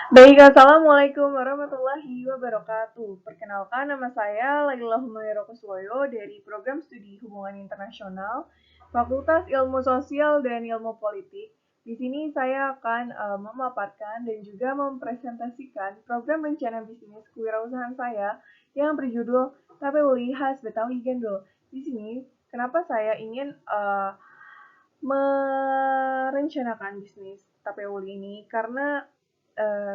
Baik, Assalamualaikum warahmatullahi wabarakatuh. Perkenalkan, nama saya Laila Humaira Kuswoyo dari Program Studi Hubungan Internasional, Fakultas Ilmu Sosial dan Ilmu Politik. Di sini saya akan memaparkan dan juga mempresentasikan program rencana bisnis kewirausahaan saya yang berjudul Tapeuli Khas Betawi Gandul. Di sini, kenapa saya ingin merencanakan bisnis tape uli ini karena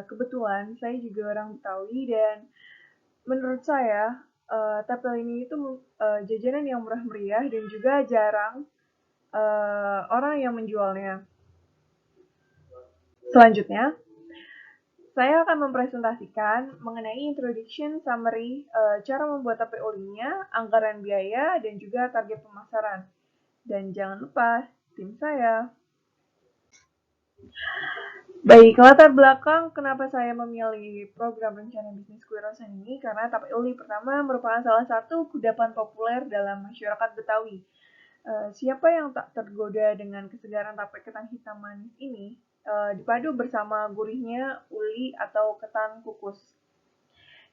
kebetulan saya juga orang Betawi dan menurut saya tape uli ini itu jajanan yang murah meriah dan juga jarang orang yang menjualnya. Selanjutnya, saya akan mempresentasikan mengenai introduction summary cara membuat tape ulinya, anggaran biaya, dan juga target pemasaran. Dan jangan lupa tim saya. Baik, latar belakang kenapa saya memilih program rencana bisnis kewirausahaan ini karena tape uli pertama merupakan salah satu kudapan populer dalam masyarakat Betawi. Siapa yang tak tergoda dengan kesegaran tape ketan hitam manis ini dipadu bersama gurihnya uli atau ketan kukus.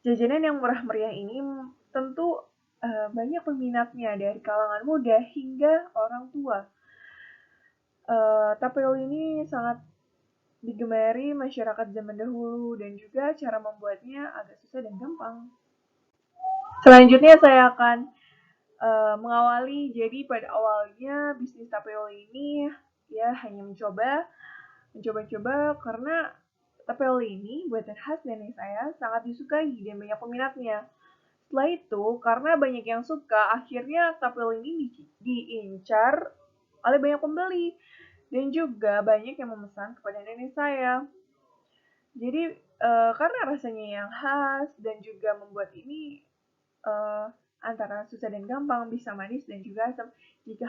Jajanan yang murah meriah ini tentu banyak peminatnya dari kalangan muda hingga orang tua. Tape uli ini sangat digemari masyarakat zaman dahulu dan juga cara membuatnya agak susah dan gampang. Selanjutnya saya akan mengawali. Jadi pada awalnya bisnis tapiola ini ya hanya mencoba karena tapiola ini buatan khas nenek saya sangat disukai dan banyak peminatnya. Setelah itu, karena banyak yang suka, akhirnya tapiola ini diincar oleh banyak pembeli dan juga banyak yang memesan kepada nenek saya. Jadi karena rasanya yang khas dan juga membuat ini antara susah dan gampang, bisa manis dan juga asam. Jika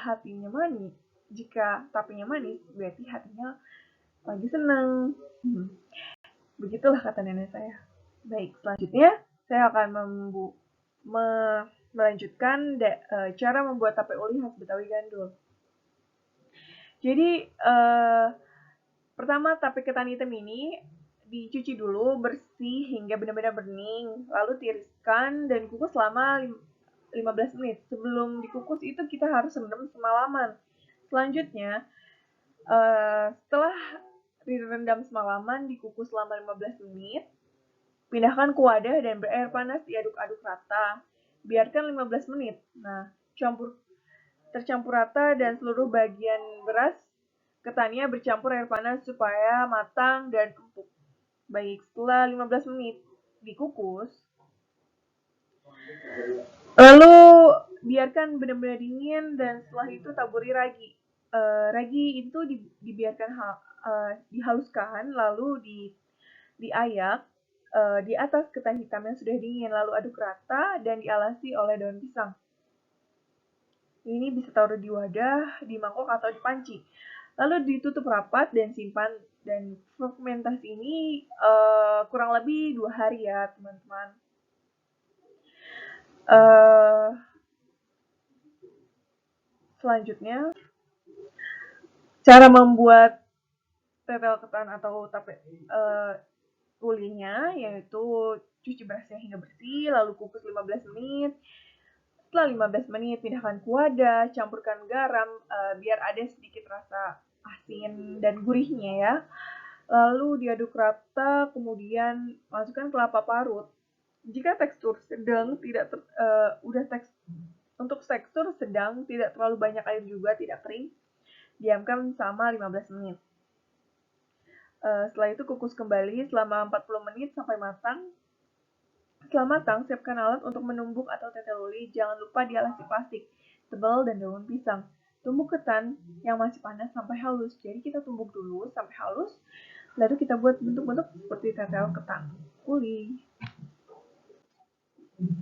tapenya manis, berarti hatinya lagi senang. Begitulah kata nenek saya. Baik, selanjutnya saya akan melanjutkan cara membuat tape uli khas Betawi Gandul. Jadi pertama tape ketan hitam ini dicuci dulu bersih hingga benar-benar bening, lalu tiriskan dan kukus selama 15 menit. Sebelum dikukus itu kita harus rendam semalaman. Selanjutnya, setelah direndam semalaman, dikukus selama 15 menit, pindahkan ke wadah dan berair panas diaduk-aduk rata. Biarkan 15 menit. Nah, tercampur rata dan seluruh bagian beras ketannya bercampur air panas supaya matang dan empuk. Baik, setelah 15 menit dikukus, lalu biarkan benar-benar dingin dan setelah itu taburi ragi. Ragi itu dibiarkan dihaluskan lalu diayak di atas ketan hitam yang sudah dingin lalu aduk rata dan dialasi oleh daun pisang. Ini bisa taruh di wadah, di mangkok atau di panci. Lalu ditutup rapat dan simpan. Dan fermentasi ini kurang lebih 2 hari ya teman-teman. Selanjutnya, cara membuat tetel ketan atau tape ulinya yaitu cuci berasnya hingga bersih, lalu kukus 15 menit. Setelah 15 menit, pindahkan ke wadah, campurkan garam biar ada sedikit rasa asin dan gurihnya ya. Lalu diaduk rata, kemudian masukkan kelapa parut. Jika tekstur sedang tidak untuk tekstur sedang, tidak terlalu banyak air juga, tidak kering, diamkan selama 15 menit. Setelah itu kukus kembali selama 40 menit sampai matang. Setelah matang, siapkan alat untuk menumbuk atau tetel uli. Jangan lupa dialasi plastik tebal dan daun pisang. Tumbuk ketan yang masih panas sampai halus. Jadi kita tumbuk dulu sampai halus, lalu kita buat bentuk-bentuk seperti tetel ketan uli.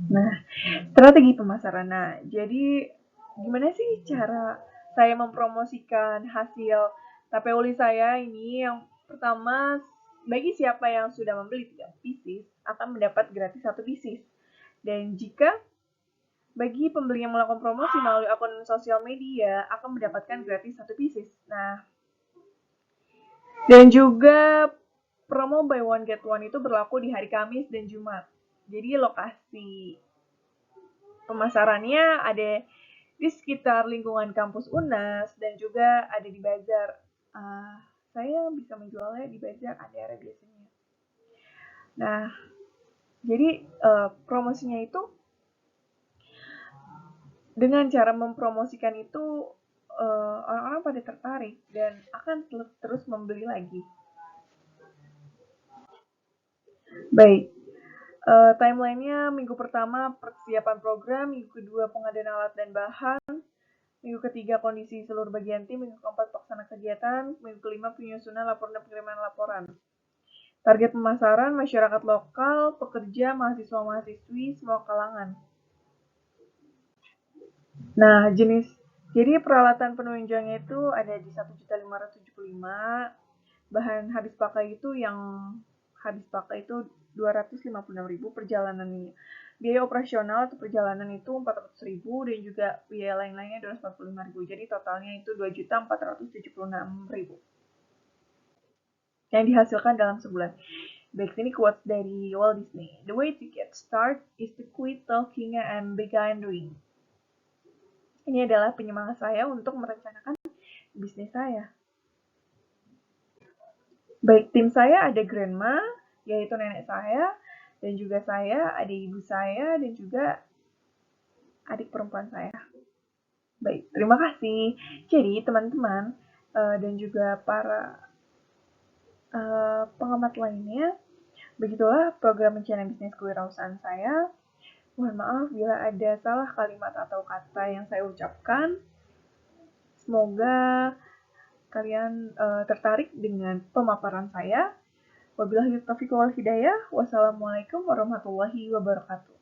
Nah, strategi pemasaran. Nah, jadi gimana sih cara saya mempromosikan hasil tape uli saya ini? Yang pertama, bagi siapa yang sudah membeli 3 pieces akan mendapat gratis 1 pieces. Dan jika bagi pembeli yang melakukan promosi melalui akun sosial media akan mendapatkan gratis 1 pieces. Nah, dan juga promo buy one get one itu berlaku di hari Kamis dan Jumat. Jadi lokasi pemasarannya ada di sekitar lingkungan kampus UNAS dan juga ada di bazar. Saya bisa menjualnya di bazar Andara biasanya. Nah, jadi promosinya itu dengan cara mempromosikan itu orang-orang pada tertarik dan akan terus membeli lagi. Baik, timelinenya minggu pertama persiapan program, minggu kedua pengadaan alat dan bahan, minggu ketiga kondisi seluruh bagian tim, minggu keempat pelaksana kegiatan, minggu kelima penyusunan laporan dan pengiriman laporan. Target pemasaran masyarakat lokal, pekerja, mahasiswa-mahasiswi, semua kalangan. Nah, jadi peralatan penunjangnya itu ada di 1.575. Bahan habis pakai itu habis pakai itu 256.000 perjalanannya. Biaya operasional atau perjalanan itu 400.000 dan juga biaya lain-lainnya 245.000. Jadi totalnya itu 2.476.000 yang dihasilkan dalam sebulan. Baik, ini quotes dari Walt Disney. The way to get started is to quit talking and begin doing. Ini adalah penyemangat saya untuk merencanakan bisnis saya. Baik, tim saya ada grandma, yaitu nenek saya, dan juga saya, ada ibu saya, dan juga adik perempuan saya. Baik, terima kasih. Jadi, teman-teman dan juga para pengamat lainnya, begitulah program rencana bisnis kewirausahaan saya. Mohon maaf bila ada salah kalimat atau kata yang saya ucapkan. Semoga kalian tertarik dengan pemaparan saya. Wabillahi taufiq wal hidayah. Wassalamualaikum warahmatullahi wabarakatuh.